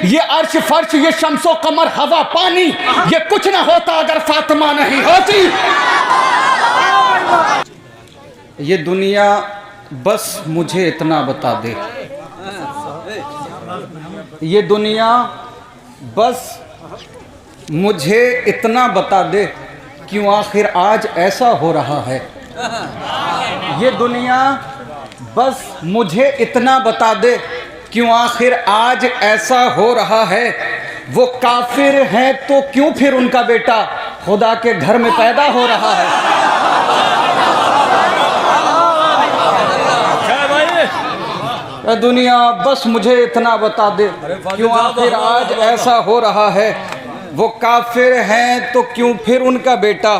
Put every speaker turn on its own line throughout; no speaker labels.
ये अर्श फर्श, ये शम्सो कमर, हवा पानी, ये कुछ ना होता अगर फातिमा नहीं होती। ये दुनिया बस मुझे इतना बता दे, ये दुनिया बस मुझे इतना बता दे, क्यों आखिर आज ऐसा हो रहा है। ये दुनिया बस मुझे इतना बता दे, क्यों आखिर आज ऐसा हो रहा है। वो काफिर हैं तो क्यों फिर उनका बेटा खुदा के घर में पैदा हो रहा है। दुनिया बस मुझे इतना बता दे, क्यों आखिर आज ऐसा हो रहा है। वो काफिर हैं तो क्यों फिर उनका बेटा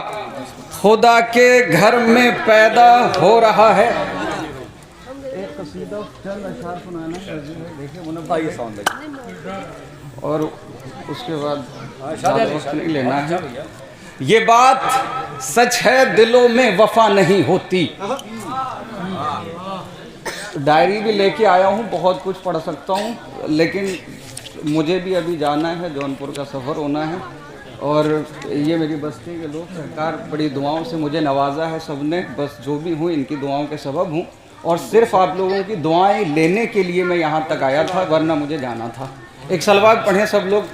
खुदा के घर में पैदा हो रहा है। एक कसीदा चंद अशआर सुनाना देखिए और उसके बाद वक्त नहीं लेना है। ये बात सच है, दिलों में वफा नहीं होती। डायरी भी लेके आया हूँ, बहुत कुछ पढ़ सकता हूँ, लेकिन मुझे भी अभी जाना है, जौनपुर का सफ़र होना है। और ये मेरी बस्ती के लोग, सरकार बड़ी दुआओं से मुझे नवाजा है सबने, बस जो भी हूँ इनकी दुआओं के सबब हूँ। और सिर्फ आप लोगों की दुआएं लेने के लिए मैं यहाँ तक आया था, वरना मुझे जाना था। एक सलवात पढ़ें सब लोग।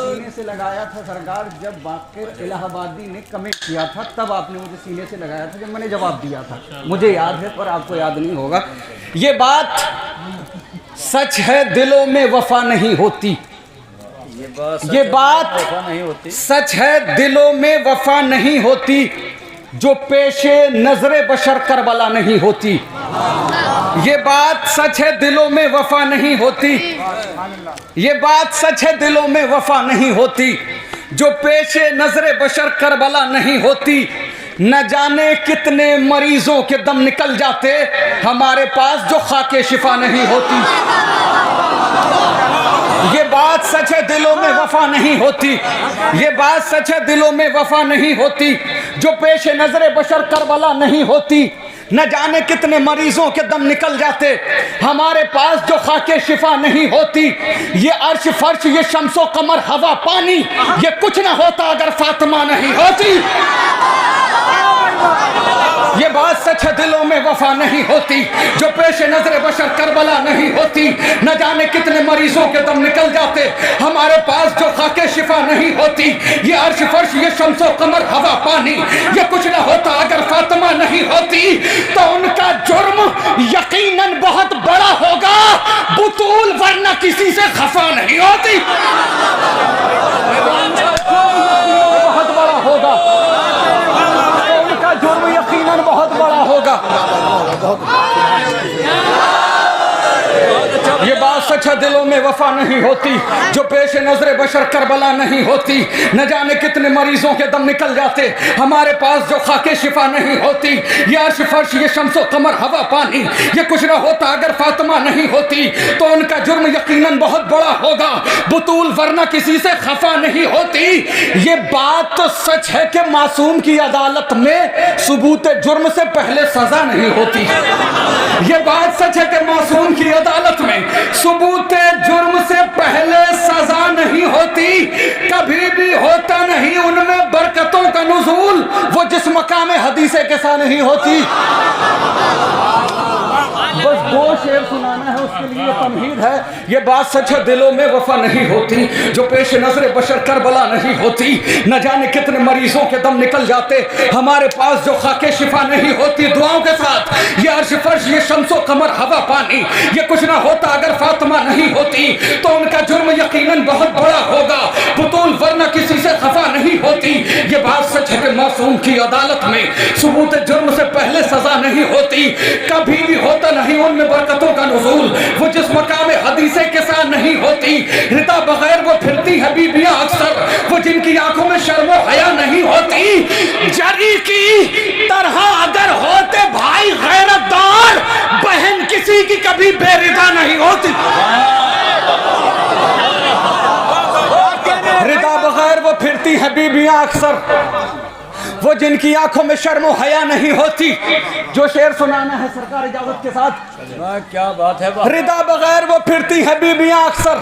सीने से लगाया था सरकार, जब बाक़िर इलाहाबादी ने कमेंट किया था, तब आपने मुझे सीने से लगाया था, जब मैंने जवाब दिया था। मुझे याद है पर आपको याद नहीं होगा। ये बात सच है, दिलों में वफा नहीं होती। ये बात सच है, दिलों में वफा नहीं होती। जो पेशे नजरे बशर करबला नहीं होती। ये बात सच है, दिलों में वफा नहीं होती। ये बात सच है, दिलों में वफा नहीं होती। जो पेशे नजरे बशर करबला नहीं होती। न जाने कितने मरीजों के दम निकल जाते हमारे पास, जो खाके शिफा नहीं होती। ये बात सच है, दिलों में वफा नहीं होती। ये बात सच है, दिलों में वफा नहीं होती। जो पेश नजरे बशर करबला नहीं होती। न जाने कितने मरीजों के दम निकल जाते हमारे पास, जो खाके शिफा नहीं होती। ये अर्श फर्श, ये शम्सो कमर, हवा पानी, ये कुछ ना होता अगर फातिमा नहीं होती। ये बात सच है, दिलों में वफा नहीं होती। जो पेश नजरे बशर करबला नहीं होती। न जाने कितने मरीजों के दम निकल जाते हमारे पास, जो खाके शिफा नहीं होती। ये अर्श फर्श, ये शम्सो कमर, हवा पानी, ये कुछ ना होता अगर फातिमा नहीं होती। तो उनका जुर्म यकीनन बहुत बड़ा होगा, बुतूल वरना किसी से खफा नहीं होती। बहुत बड़ा होगा, उनका जुर्म यकीनन बहुत बड़ा होगा। ये बात सच है, दिलों में वफा नहीं होती। जो पेश नजरे बशर करबला नहीं होती। न जाने कितने मरीजों के दम निकल जाते हमारे पास, जो खाके शिफा नहीं होती। ये अर्श फर्श, ये शम्सो कमर, हवा पानी, ये कुछ ना होता अगर फातिमा नहीं होती। तो उनका जुर्म यकीनन बहुत बड़ा होगा, बुतूल वरना किसी से खफा नहीं होती। ये बात तो सच है कि मासूम की अदालत में सबूत जुर्म से पहले सजा नहीं होती। ये बात सच है कि मासूम की अदालत में सबूत जुर्म से पहले सजा नहीं होती। कभी भी होता नहीं उनमें बरकतों का नुज़ूल, वो जिस मकाम हदीसे के साथ नहीं होती। बस दो शेर सुनाना है, उसके लिए तमहीद है। ये बात सच है, दिलों में वफा नहीं होती। जो पेश नजरे बशर करबला नहीं होती। न जाने कितने मरीजों के दम निकल जाते हमारे पास, जो खाके शिफा नहीं होती। दुआओं के साथ ये अर्श फर्श, ये शम्सो कमर, हवा पानी, ये कुछ ना होता अगर फातिमा नहीं होती। तो उनका जुर्म यकीनन बहुत बड़ा होगा, बुतूल वरना किसी से खफा नहीं होती। ये बात सच है कि मासूम की अदालत में सबूत जुर्म से पहले सजा नहीं होती। कभी भी होता नहीं उनमें बरकतों का नुज़ूल, वो जिस मकाम हदीसे के साथ नहीं होती। रिता बगैर वो फिरती है बीबियां अक्सर, वो जिनकी आंखों में शर्मो हया नहीं होती। जरी की तरह अगर होते भाई गैरतदार, बहन किसी की कभी बेरिदा नहीं होती। रिदा बगैर वो फिरती है बीबियां अक्सर, वो जिनकी आंखों में शर्म हया नहीं होती। जो शेर सुनाना है सरकार इजाजत के साथ।
क्या बात है।
रिदा बगैर वो फिरती है बीबियां अक्सर,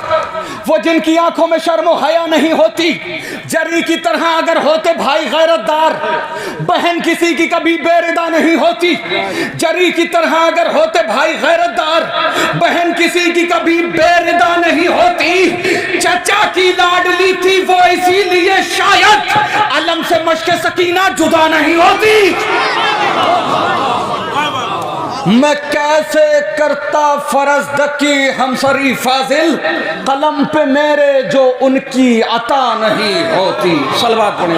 वो जिनकी आंखों में शर्म हया नहीं होती। जरी की तरह अगर होते भाई गैरतदार, बहन किसी की कभी बेरिदा नहीं होती। जरी की तरह अगर होते भाई गैरतदार, बहन किसी की कभी बेरिदा नहीं होती। चचा की लाडली थी वो इसीलिए शायद अलम से मश्क सकीना जुदा नहीं होती। मैं कैसे करता फर्ज दकी हमसरी फाजिल, कलम पे मेरे जो उनकी अता नहीं होती। सलवात पढ़े।